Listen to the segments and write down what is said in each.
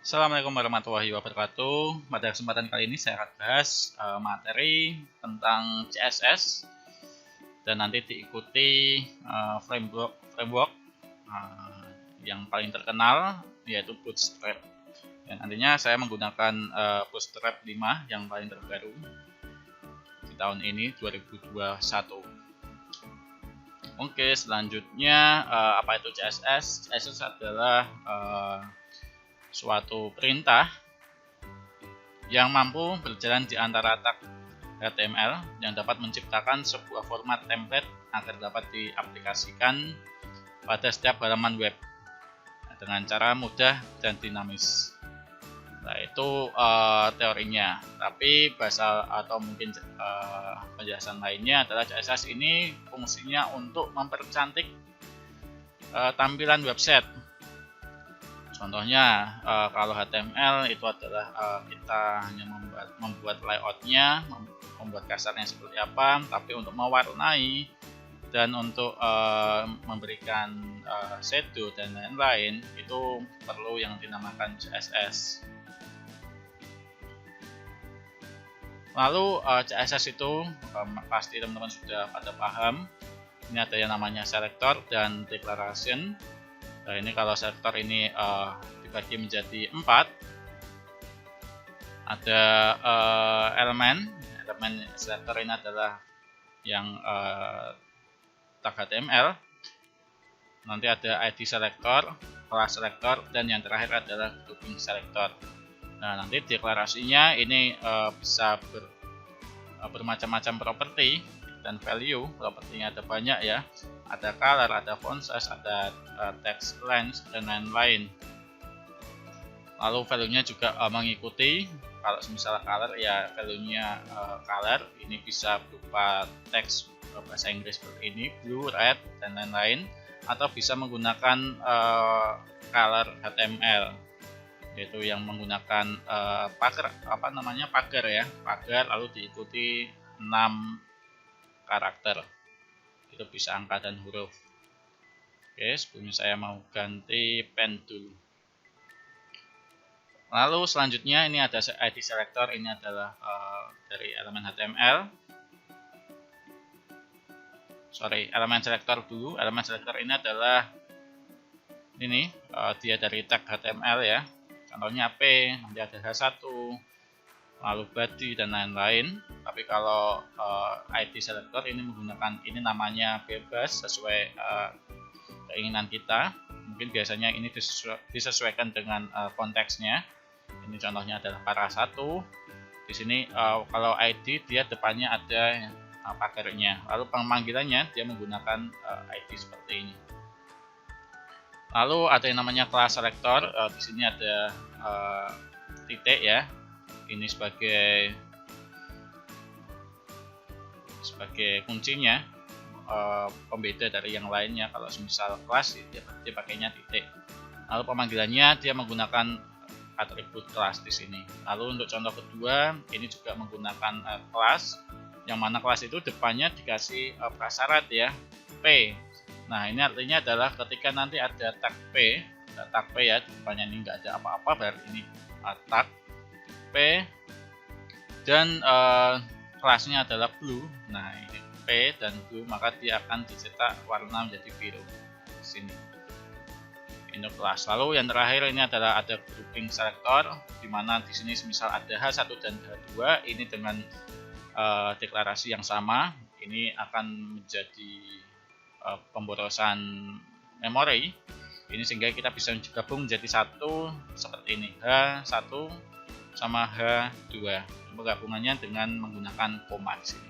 Assalamualaikum warahmatullahi wabarakatuh. Pada kesempatan kali ini saya akan bahas materi tentang CSS dan nanti diikuti framework yang paling terkenal yaitu Bootstrap. Dan nantinya saya menggunakan Bootstrap 5 yang paling terbaru di tahun ini 2021. Oke, selanjutnya apa itu CSS? CSS adalah suatu perintah yang mampu berjalan di antara tag HTML yang dapat menciptakan sebuah format template agar dapat diaplikasikan pada setiap halaman web dengan cara mudah dan dinamis. Nah, itu teorinya. Tapi bahasa atau mungkin penjelasan lainnya adalah CSS ini fungsinya untuk mempercantik tampilan website. Contohnya kalau HTML itu adalah kita hanya membuat layoutnya, membuat kasarnya seperti apa, tapi untuk mewarnai dan untuk memberikan shadow dan lain-lain itu perlu yang dinamakan CSS. Lalu CSS itu pasti teman-teman sudah pada paham. Ini ada yang namanya selector dan declaration. Nah, ini kalau selector ini dibagi menjadi 4. Ada elemen selector ini adalah yang tag HTML. Nanti ada ID selector, class selector, dan yang terakhir adalah grouping selector. Nah, nanti deklarasinya ini bisa bermacam-macam properti dan value. Propertinya ada banyak ya, ada color, ada font size, ada text length dan lain-lain. Lalu value-nya juga mengikuti, kalau misalnya color ya value-nya color ini bisa berupa teks bahasa Inggris seperti ini, blue, red dan lain-lain, atau bisa menggunakan color HTML, yaitu yang menggunakan pagar ya, pagar lalu diikuti 6 karakter. Itu bisa angka dan huruf. Oke, sebelumnya saya mau ganti pen dulu. Lalu selanjutnya ini ada ID selector, ini adalah dari elemen HTML. Elemen selector dulu. Elemen selector ini adalah dia dari tag HTML ya. Contohnya P, nanti ada H1, lalu body dan lain-lain. Tapi kalau ID selector ini menggunakan, ini namanya bebas sesuai keinginan kita. Mungkin biasanya ini disesuaikan dengan konteksnya. Ini contohnya adalah para 1. Di sini kalau ID dia depannya ada pagarnya. Lalu pemanggilannya dia menggunakan ID seperti ini. Lalu ada yang namanya class selector. Di sini ada titik ya. Ini sebagai kuncinya, pembeda dari yang lainnya. Kalau misal kelas dia pakainya titik. Lalu pemanggilannya dia menggunakan atribut kelas di sini. Lalu untuk contoh kedua ini juga menggunakan kelas, yang mana kelas itu depannya dikasih prasyarat ya, P. Nah, ini artinya adalah ketika nanti ada tag P ya, depannya ini nggak ada apa-apa, berarti ini tag P dan kelasnya adalah blue. Nah, ini P dan blue, maka dia akan dicetak warna menjadi biru di sini. Ini kelas. Lalu yang terakhir ini adalah ada grouping selector, di mana di sini misal ada H1 dan H2, ini dengan deklarasi yang sama, ini akan menjadi pemborosan memori. Ini sehingga kita bisa gabung menjadi satu seperti ini, H1 sama H2. Penggabungannya dengan menggunakan koma di sini.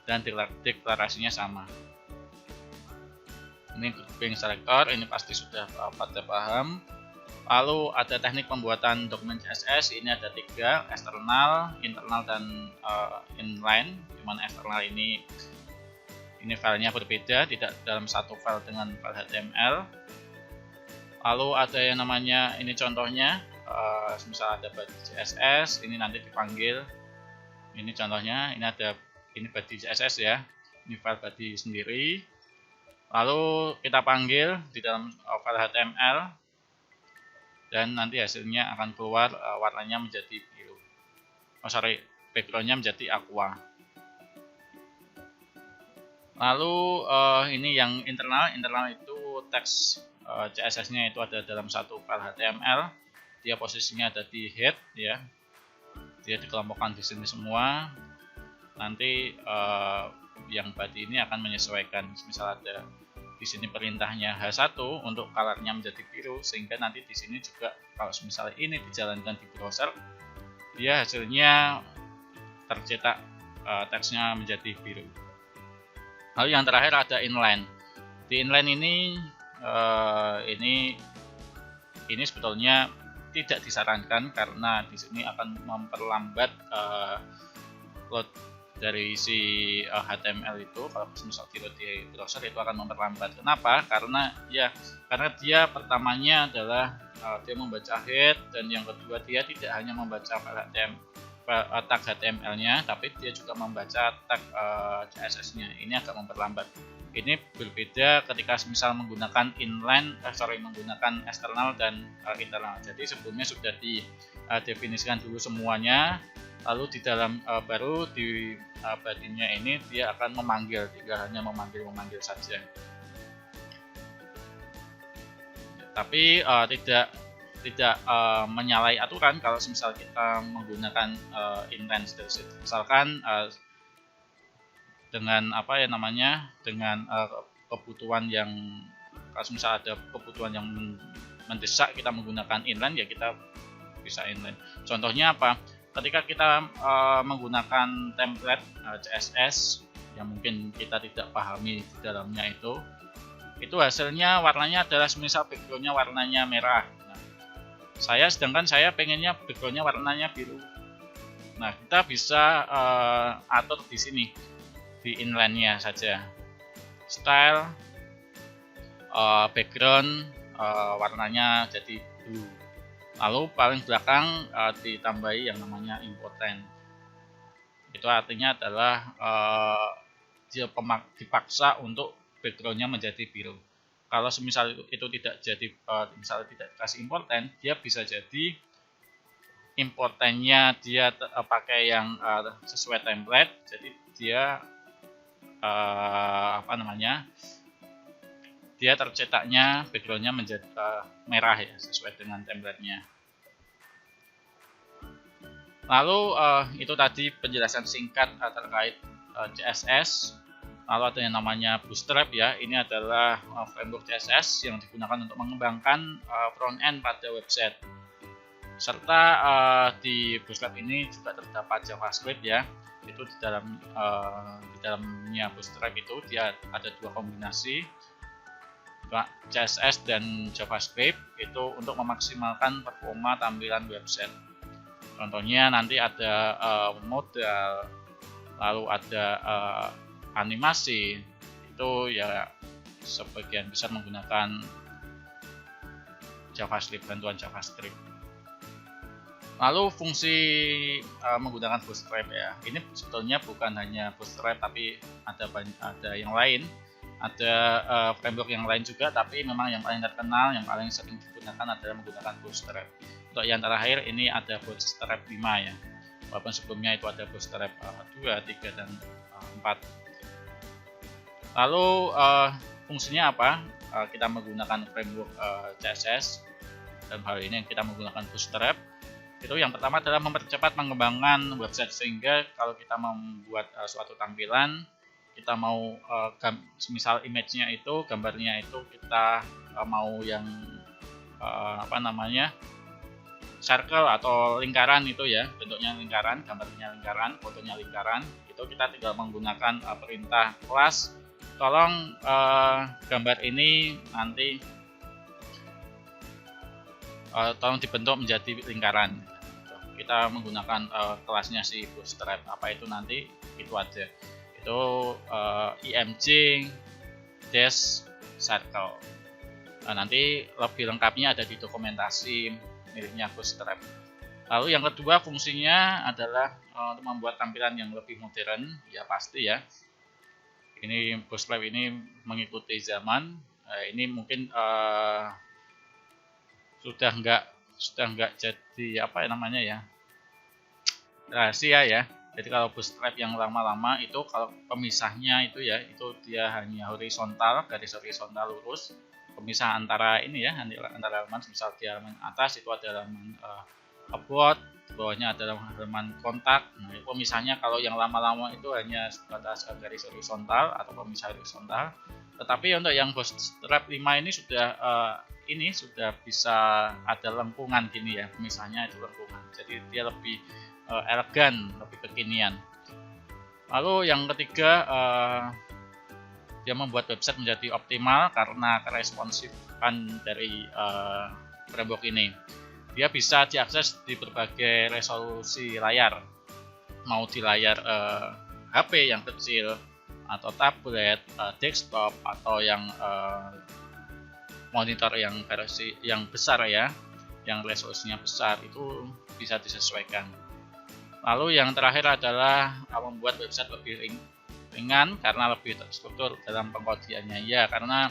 Dan deklarasinya sama. Ini grouping selector, ini pasti sudah pada paham. Lalu ada teknik pembuatan dokumen CSS, ini ada 3, eksternal, internal dan inline. Dimana eksternal ini filenya berbeda, tidak dalam satu file dengan file HTML. Lalu ada yang namanya, ini contohnya, misal ada body CSS, ini nanti dipanggil. Ini contohnya, ini body CSS ya, ini file body sendiri. Lalu kita panggil di dalam file HTML dan nanti hasilnya akan keluar warnanya menjadi biru. Backgroundnya menjadi aqua. Lalu ini yang internal itu teks CSS-nya itu ada dalam satu file HTML. Dia posisinya ada di head ya. Dia dikelompokkan di sini semua. Nanti yang body ini akan menyesuaikan. Misal ada di sini perintahnya H1 untuk colornya menjadi biru, sehingga nanti di sini juga kalau misalnya ini dijalankan di browser, dia hasilnya tercetak teksnya menjadi biru. Lalu yang terakhir ada inline. Di inline ini sebetulnya tidak disarankan karena di sini akan memperlambat load dari si HTML itu. Kalau misal di browser itu akan memperlambat. Kenapa? Karena dia pertamanya adalah dia membaca head, dan yang kedua dia tidak hanya membaca tag HTML-nya, tapi dia juga membaca tag CSS-nya. Ini agak memperlambat. Ini berbeda ketika misal menggunakan menggunakan eksternal dan internal. Jadi sebelumnya sudah didefinisikan dulu semuanya, lalu di dalam baru di body-nya ini dia akan memanggil, tinggal hanya memanggil saja. Tapi tidak menyalahi aturan kalau misal kita menggunakan inline. Misalkan dengan dengan kebutuhan yang, kalau misal ada kebutuhan yang mendesak kita menggunakan inline, ya kita bisa inline. Contohnya apa? Ketika kita menggunakan template CSS yang mungkin kita tidak pahami di dalamnya itu hasilnya warnanya adalah misal backgroundnya warnanya merah. Sedangkan saya pengennya backgroundnya warnanya biru. Nah, kita bisa atur di sini di inline-nya saja. Style background warnanya jadi blue. Lalu paling belakang ditambahi yang namanya important. Itu artinya adalah dia dipaksa untuk backgroundnya menjadi biru. Kalau semisal itu tidak jadi, misalnya tidak dikasih important, dia bisa jadi importannya dia pakai yang sesuai template. Jadi dia dia tercetaknya backgroundnya menjadi merah ya, sesuai dengan template-nya. Lalu itu tadi penjelasan singkat terkait CSS. Lalu ada yang namanya Bootstrap ya. Ini adalah framework CSS yang digunakan untuk mengembangkan front end pada website. Serta di Bootstrap ini juga terdapat JavaScript ya. Itu di dalamnya Bootstrap itu dia ada dua kombinasi, CSS dan JavaScript, itu untuk memaksimalkan performa tampilan website. Contohnya nanti ada modal, lalu ada animasi, itu ya sebagian besar menggunakan JavaScript, bantuan JavaScript. Lalu fungsi menggunakan Bootstrap ya, ini sebetulnya bukan hanya Bootstrap, tapi ada yang lain, ada framework yang lain juga, tapi memang yang paling terkenal, yang paling sering digunakan adalah menggunakan Bootstrap. Untuk yang terakhir ini ada Bootstrap 5 ya, walaupun sebelumnya itu ada Bootstrap 2, 3, dan 4. Lalu fungsinya apa? Kita menggunakan framework CSS, dalam hal ini kita menggunakan Bootstrap. Itu yang pertama adalah mempercepat pengembangan website, sehingga kalau kita membuat suatu tampilan, kita mau misal image-nya itu, gambarnya itu kita mau yang circle atau lingkaran itu ya, bentuknya lingkaran, gambarnya lingkaran, fotonya lingkaran, itu kita tinggal menggunakan perintah kelas tolong gambar ini nanti tolong dibentuk menjadi lingkaran. Kita menggunakan kelasnya si Bootstrap, apa itu nanti itu aja, itu img dash circle. Nanti lebih lengkapnya ada di dokumentasi miliknya Bootstrap. Lalu yang kedua fungsinya adalah untuk membuat tampilan yang lebih modern, ya pasti ya. Ini Bootstrap ini mengikuti zaman. Ini mungkin sudah nggak sudah nggak jadi apa ya namanya ya, rahasia ya. Jadi kalau bootstrap yang lama-lama itu kalau pemisahnya itu ya, itu dia hanya horizontal, garis horizontal lurus. Pemisah antara ini ya, antara halaman, misal di halaman atas itu ada halaman about, bawahnya ada halaman kontak. Nah, pemisahnya kalau yang lama-lama itu hanya sebatas garis horizontal atau pemisah horizontal. Tetapi untuk yang bootstrap 5 ini sudah bisa ada lengkungan gini ya, pemisahnya itu lengkungan. Jadi dia lebih elegan, lebih kekinian. Lalu yang ketiga, dia membuat website menjadi optimal karena keresponsifan dari framework ini. Dia bisa diakses di berbagai resolusi layar, mau di layar HP yang kecil atau tablet, desktop atau yang monitor yang versi yang besar ya, yang resolusinya besar, itu bisa disesuaikan. Lalu yang terakhir adalah membuat website lebih ringan karena lebih terstruktur dalam pengkodeannya ya, karena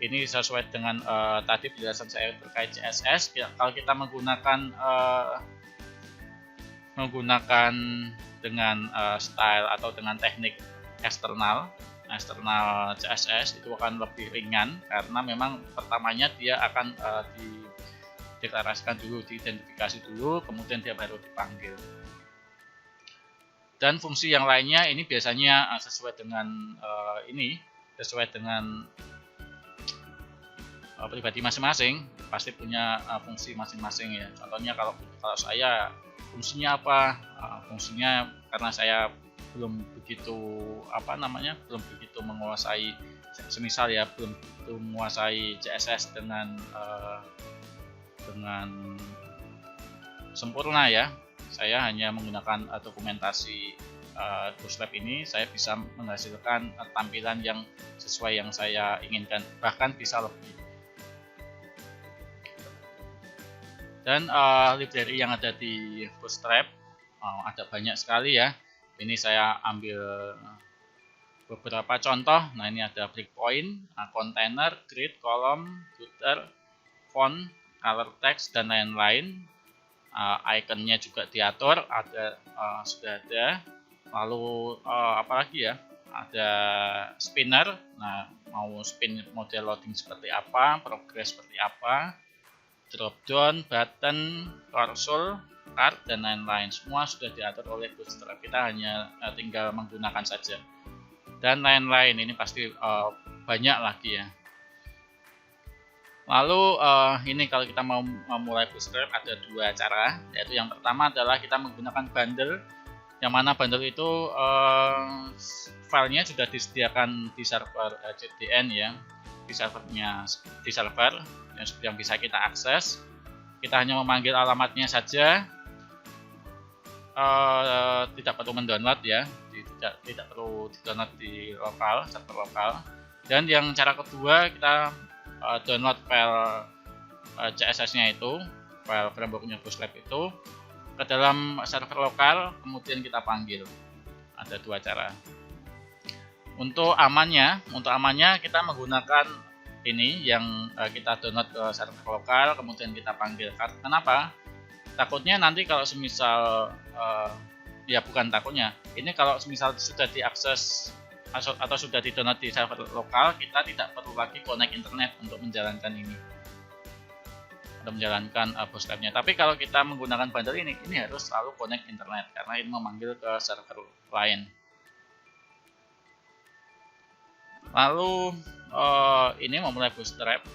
ini sesuai dengan tadi penjelasan saya terkait CSS. Kalau kita menggunakan dengan style atau dengan teknik eksternal CSS itu akan lebih ringan karena memang pertamanya dia akan dideklarasikan dulu, diidentifikasi dulu, kemudian dia baru dipanggil. Dan fungsi yang lainnya ini biasanya sesuai dengan pribadi masing-masing, pasti punya fungsi masing-masing ya. Contohnya kalau saya fungsinya apa? Fungsinya karena saya belum begitu menguasai, semisal ya belum menguasai CSS dengan sempurna ya. Saya hanya menggunakan dokumentasi Bootstrap ini, saya bisa menghasilkan tampilan yang sesuai yang saya inginkan, bahkan bisa lebih. Dan library yang ada di Bootstrap ada banyak sekali ya. Ini saya ambil beberapa contoh. Nah, ini ada breakpoint, container, grid, column, footer, font, color text, dan lain-lain. Ikonnya juga diatur, sudah ada. Lalu apalagi ya, ada spinner. Nah, mau spin model loading seperti apa, progress seperti apa, drop down, button, cursor, card, dan lain-lain. Semua sudah diatur oleh Bootstrap. Kita hanya tinggal menggunakan saja. Dan lain-lain, ini pasti banyak lagi ya. Lalu ini kalau kita mau memulai Bootstrap ada dua cara, yaitu yang pertama adalah kita menggunakan bundle, yang mana bundle itu filenya sudah disediakan di server CDN ya, di server yang bisa kita akses. Kita hanya memanggil alamatnya saja, tidak perlu mendownload ya, tidak perlu di-download di server lokal. Dan yang cara kedua, kita download file CSS-nya itu, file framework-nya Bootstrap itu ke dalam server lokal, kemudian kita panggil. Ada dua cara. Untuk amannya kita menggunakan ini yang kita download ke server lokal, kemudian kita panggil. Kenapa? Takutnya nanti kalau semisal ya bukan takutnya, ini kalau semisal sudah diakses atau sudah di-download di server lokal, kita tidak perlu lagi connect internet untuk menjalankan ini, untuk menjalankan Bootstrap-nya. Tapi kalau kita menggunakan bundle ini harus selalu connect internet karena ini memanggil ke server lain. Lalu ini memulai Bootstrap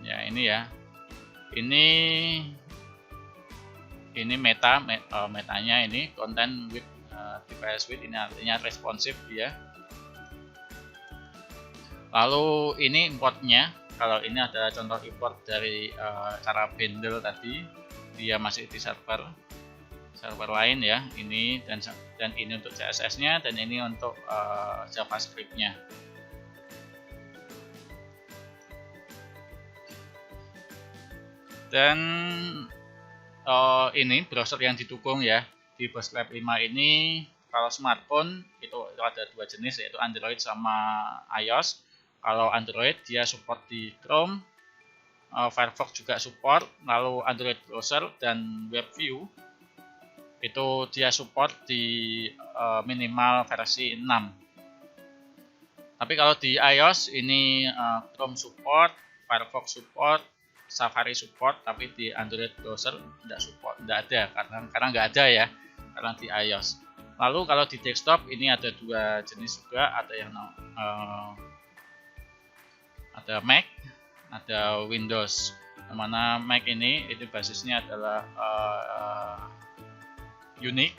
ya, ini ya, ini metanya ini content with device with, ini artinya responsif ya. Lalu ini importnya, kalau ini adalah contoh import dari cara bundle tadi, dia masih di server lain ya, ini dan ini untuk CSS-nya, dan ini untuk JavaScript-nya. Dan ini browser yang didukung ya di Bootstrap 5 ini. Kalau smartphone itu ada dua jenis, yaitu Android sama iOS. Kalau Android dia support di Chrome, Firefox juga support, lalu Android browser dan WebView itu dia support di minimal versi 6. Tapi kalau di iOS ini Chrome support, Firefox support, Safari support, tapi di Android browser tidak support, tidak ada karena nggak ada ya, karena di iOS. Lalu kalau di desktop ini ada dua jenis juga, ada yang ada Mac, ada Windows. Yang mana Mac ini basisnya adalah Unix,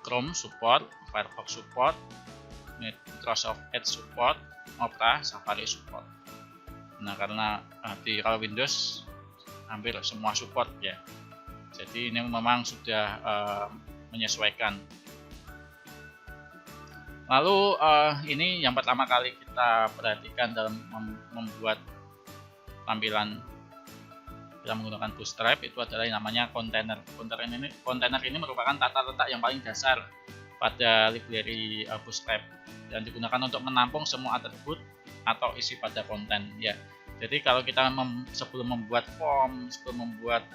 Chrome support, Firefox support, Microsoft Edge support, Opera, Safari support. Nah, karena kalau Windows hampir semua support ya. Jadi ini memang sudah menyesuaikan. Lalu ini yang pertama kali kita perhatikan dalam membuat tampilan kita menggunakan Bootstrap itu adalah yang namanya kontainer. Kontainer ini merupakan tata letak yang paling dasar pada library Bootstrap dan digunakan untuk menampung semua atribut atau isi pada konten ya. Jadi kalau kita sebelum membuat form, sebelum membuat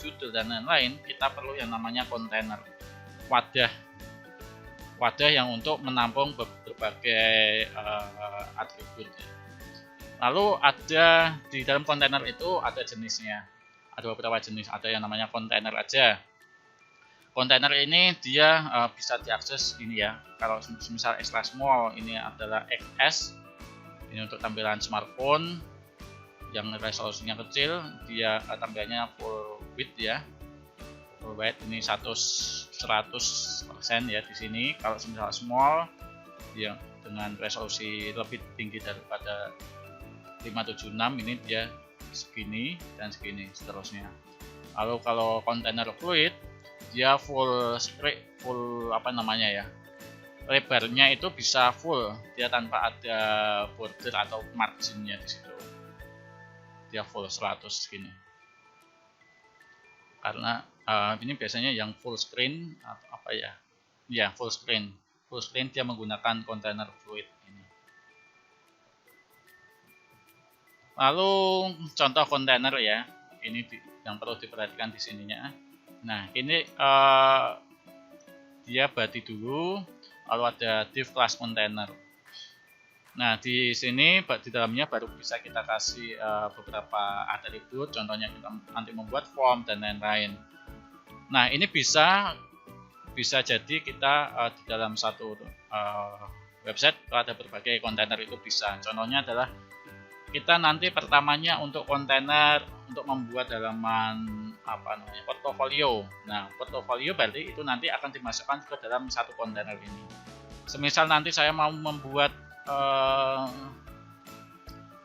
judul dan lain-lain, kita perlu yang namanya kontainer, wadah yang untuk menampung berbagai atribut. Lalu ada di dalam kontainer itu ada jenisnya, ada beberapa jenis. Ada yang namanya kontainer aja. Kontainer ini dia bisa diakses ini ya. Kalau misal extra small ini adalah XS, ini untuk tampilan smartphone yang resolusinya kecil, dia tampilannya full width ya. Full width ini 100% ya di sini. Kalau misal small yang dengan resolusi lebih tinggi daripada 576 ini dia segini dan segini seterusnya. Lalu kalau kontainer fluid dia full apa namanya ya, lebarnya itu bisa full, dia tanpa ada border atau marginnya di situ, dia full 100 segini. Karena ini biasanya yang full screen atau apa ya, full screen dia menggunakan kontainer fluid ini. Lalu contoh kontainer ya, ini yang perlu diperhatikan di sininya. Nah ini dia body dulu, lalu ada div class container. Nah di sini di dalamnya baru bisa kita kasih beberapa atribut, contohnya kita nanti membuat form dan lain-lain. Nah ini bisa jadi kita di dalam satu website ada berbagai kontainer itu bisa. Contohnya adalah kita nanti pertamanya untuk kontainer untuk membuat halaman portofolio. Nah, portofolio berarti itu nanti akan dimasukkan ke dalam satu kontainer ini. Semisal nanti saya mau membuat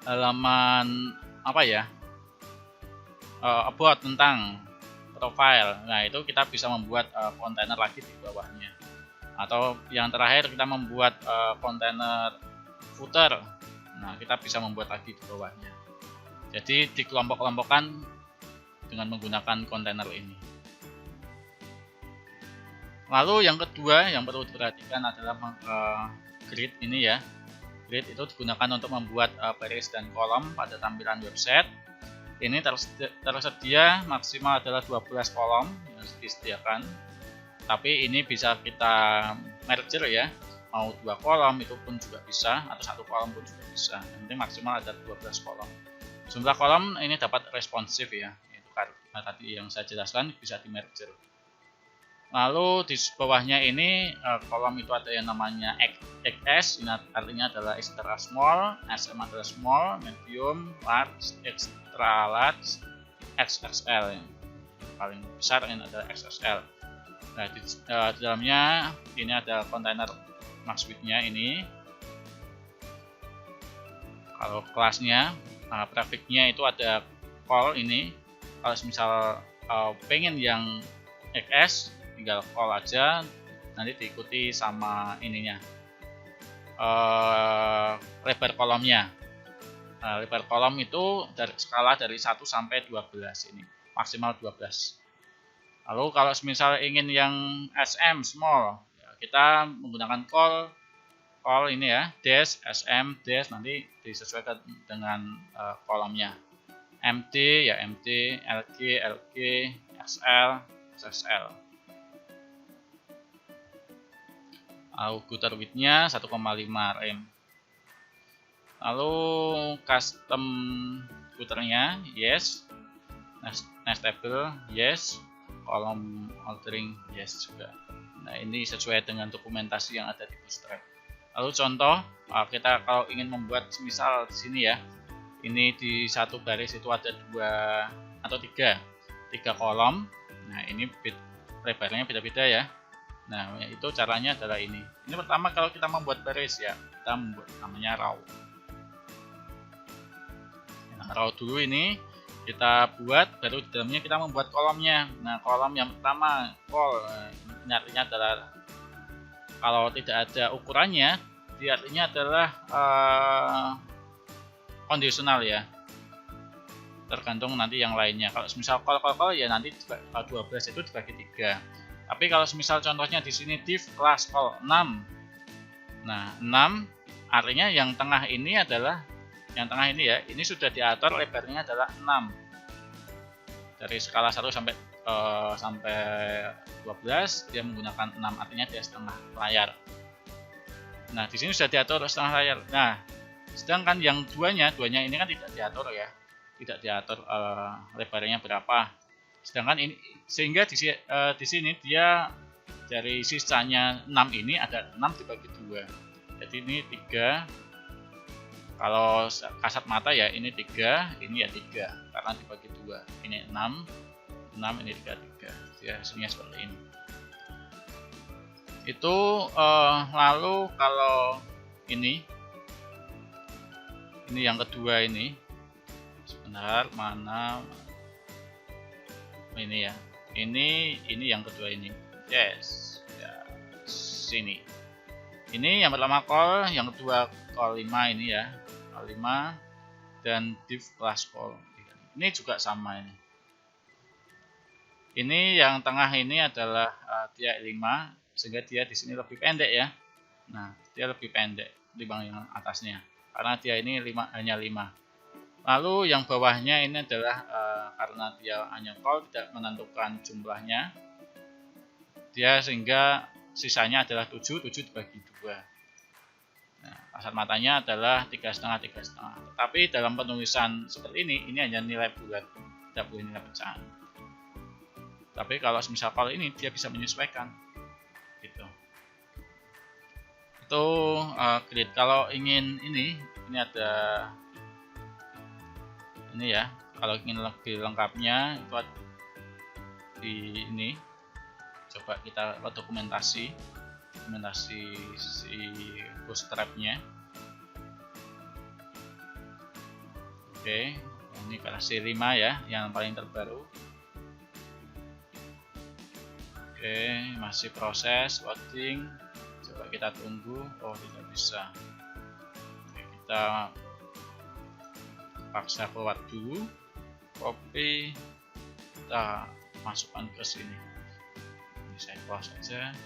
halaman about tentang profile. Nah, itu kita bisa membuat kontainer lagi di bawahnya. Atau yang terakhir kita membuat kontainer footer. Nah, kita bisa membuat lagi di bawahnya. Jadi dikelompok-kelompokkan dengan menggunakan kontainer ini. Lalu yang kedua yang perlu diperhatikan adalah grid ini ya. Grid itu digunakan untuk membuat baris dan kolom pada tampilan website. Ini tersedia maksimal adalah 12 kolom yang disediakan. Tapi ini bisa kita merger ya. Mau 2 kolom itu pun juga bisa, atau 1 kolom pun juga bisa. Yang penting maksimal ada 12 kolom. Jumlah kolom ini dapat responsif ya. Itu karena tadi yang saya jelaskan bisa di merger. Lalu di bawahnya ini kolom itu ada yang namanya XS, ini artinya adalah extra small, SM adalah small, medium, large, extra large, XXL yang paling besar ini adalah XXL. Nah di dalamnya ini ada kontainer max width-nya ini. Kalau kelasnya, prefix-nya itu ada call ini. Kalau misal pengen yang XS, tinggal call aja, nanti diikuti sama ininya lebar kolomnya. Lebar kolom itu skala dari 1 sampai 12 ini, maksimal 12. Lalu kalau misal ingin yang SM small, kita menggunakan call call ini ya, dash sm dash, nanti disesuaikan dengan kolomnya. mt ya mt, lg lg, xl xl. Gutter width-nya 1,5 rem. Lalu custom gutternya yes, nestable yes, kolom altering yes juga. Nah, ini sesuai dengan dokumentasi yang ada di Bootstrap. Lalu contoh, kita kalau ingin membuat misal di sini ya, ini di satu baris itu ada 2 atau 3 kolom. Nah, ini lebarnya beda-beda ya. Nah, itu caranya adalah ini. Ini pertama kalau kita membuat baris ya, kita membuat namanya row. Nah, row dulu ini kita buat, baru di dalamnya kita membuat kolomnya. Nah, kolom yang pertama call, ini artinya adalah kalau tidak ada ukurannya, dia artinya adalah kondisional ya. Tergantung nanti yang lainnya. Kalau misal call ya nanti 12 itu dibagi 3. Tapi kalau misal contohnya di sini div class call 6. Nah, 6 artinya yang tengah ini adalah ya, ini sudah diatur lebarnya adalah 6. Dari skala 1 sampai 12 dia menggunakan 6, artinya dia setengah layar. Nah, di sini sudah diatur setengah layar. Nah, sedangkan yang duanya ini kan tidak diatur ya. Tidak diatur lebarnya berapa. Sedangkan ini sehingga di sini dia dari sisanya 6 ini ada 6 dibagi 2. Jadi ini 3. Kalau kasat mata ya ini 3, ini ya 3 karena dibagi 2. Ini 6, ini 3. Ya, hasilnya seperti ini. Itu lalu kalau ini yang kedua ini, sebentar mana ini ya, ini yang kedua ini, yes ya, sini ini yang pertama call, yang kedua call 5 ini ya, call 5 dan div class call ini juga sama ini yang tengah ini adalah dia 5 sehingga dia di sini lebih pendek ya. Nah, dia lebih pendek dibanding yang atasnya karena dia ini hanya 5. Lalu yang bawahnya ini adalah karena dia hanya call, tidak menentukan jumlahnya, dia sehingga sisanya adalah 7 dibagi 2. Nah, kasat matanya adalah 3,5. Tetapi dalam penulisan seperti ini hanya nilai bulat, tidak boleh nilai pecahan. Tapi kalau misal call ini dia bisa menyesuaikan, gitu. Itu grid. Kalau ingin ini ada ini ya, kalau ingin lebih lengkapnya itu di ini, coba kita buat dokumentasi si bootstrapnya. Oke, ini versi 5 ya, yang paling terbaru. Oke, masih proses loading, coba kita tunggu. Oh, tidak bisa. Oke, kita paksa keluar dulu, copy, kita masukkan ke sini. Ini saya close aja.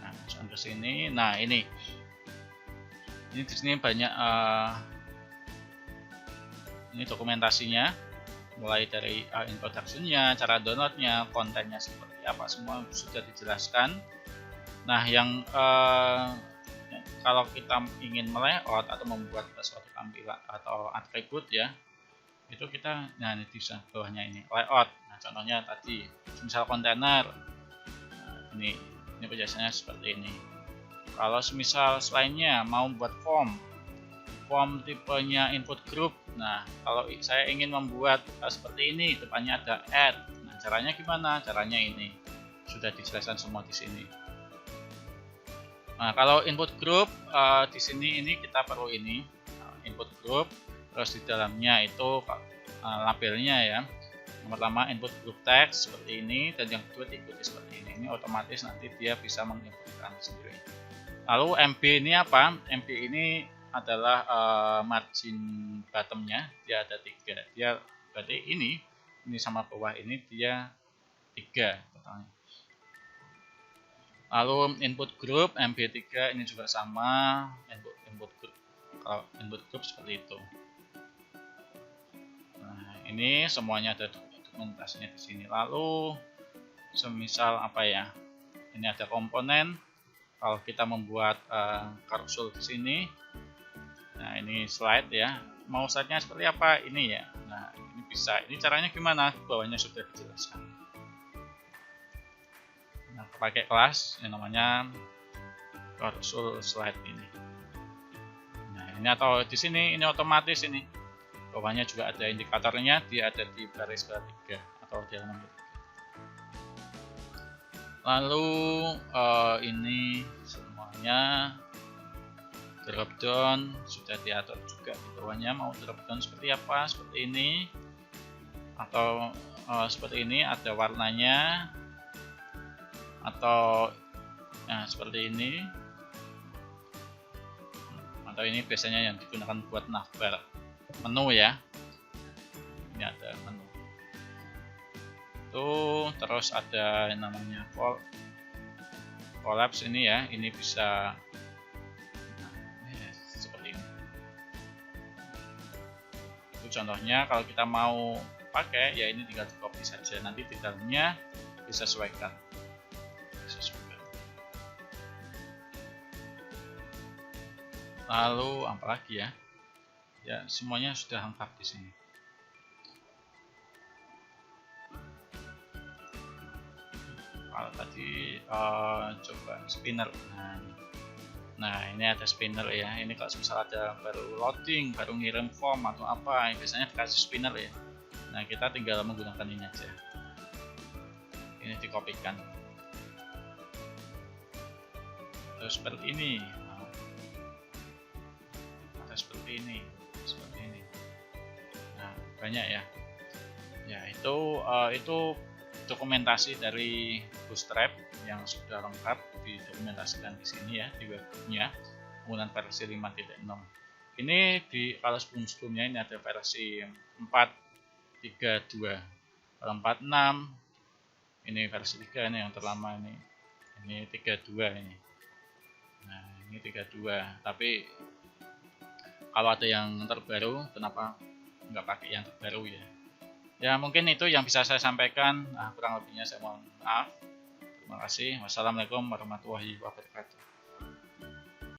Nah, masukkan ke sini. Nah, ini di sini banyak ini dokumentasinya, mulai dari introduction-nya, cara downloadnya, kontennya seperti apa, semua sudah dijelaskan. Nah, yang kalau kita ingin melayout atau membuat suatu tampilan atau atribut ya, itu kita, nah ini di bawahnya ini layout. Nah, contohnya tadi misal kontainer, nah, ini penjelasannya seperti ini. Kalau misal selainnya mau buat form tipenya input group, nah kalau saya ingin membuat seperti ini, depannya ada add. Nah, caranya gimana? Caranya ini sudah dijelaskan semua di sini. Nah, kalau input group di sini ini kita perlu ini input group, terus di dalamnya itu labelnya ya. Yang pertama input group text seperti ini, dan yang kedua diikuti seperti ini. Ini otomatis nanti dia bisa menginputkan sendiri. Lalu MB ini apa? MB ini adalah margin bottomnya, dia ada 3. Dia berarti ini sama bawah ini dia 3 totalnya. Lalu input group MB3 ini juga sama, input group. Kalau input group seperti itu. Nah, ini semuanya ada dokumentasinya di sini. Lalu semisal apa ya? Ini ada komponen. Kalau kita membuat carousel di sini, nah ini slide ya. Mau slide-nya seperti apa? Ini ya. Nah, ini bisa. Ini caranya gimana? Bawahnya sudah dijelaskan. Nah, pakai kelas yang namanya carousel slide ini. Nah, ini atau di sini ini otomatis ini. Bawahnya juga ada indikatornya, dia ada di baris ketiga atau di halaman ketiga. Lalu ini semuanya drop down sudah diatur juga di bawahnya. Mau drop down seperti apa? Seperti ini atau seperti ini, ada warnanya, atau seperti ini, atau ini biasanya yang digunakan buat navbar menu ya. Ini ada menu tuh, terus ada yang namanya collapse ini ya. Ini bisa seperti ini. Itu contohnya. Kalau kita mau pakai ya ini tinggal di copy saja, nanti di dalamnya disesuaikan. Lalu apa lagi ya? Ya semuanya sudah lengkap di sini. Kalau tadi coba spinner. Nah ini ada spinner ya. Ini kalau misal ada baru loading, baru ngirim form atau apa, biasanya dikasih spinner ya. Nah kita tinggal menggunakan ini aja. Ini dikopikan. Terus seperti ini. Ada seperti ini. Nah banyak ya. Ya itu dokumentasi dari Bootstrap yang sudah lengkap didokumentasikan di sini ya, di webnya penggunaan versi 5.6. Ini kalau sebelumnya ini ada versi 4.3.2. Kalau 4.6 ini versi 3, ini yang terlama ini 3.2 ini. Nah ini 3.2, tapi kalau ada yang terbaru kenapa nggak pakai yang terbaru ya? Ya mungkin itu yang bisa saya sampaikan. Kurang lebihnya saya mohon maaf. Terima kasih. Wassalamualaikum warahmatullahi wabarakatuh.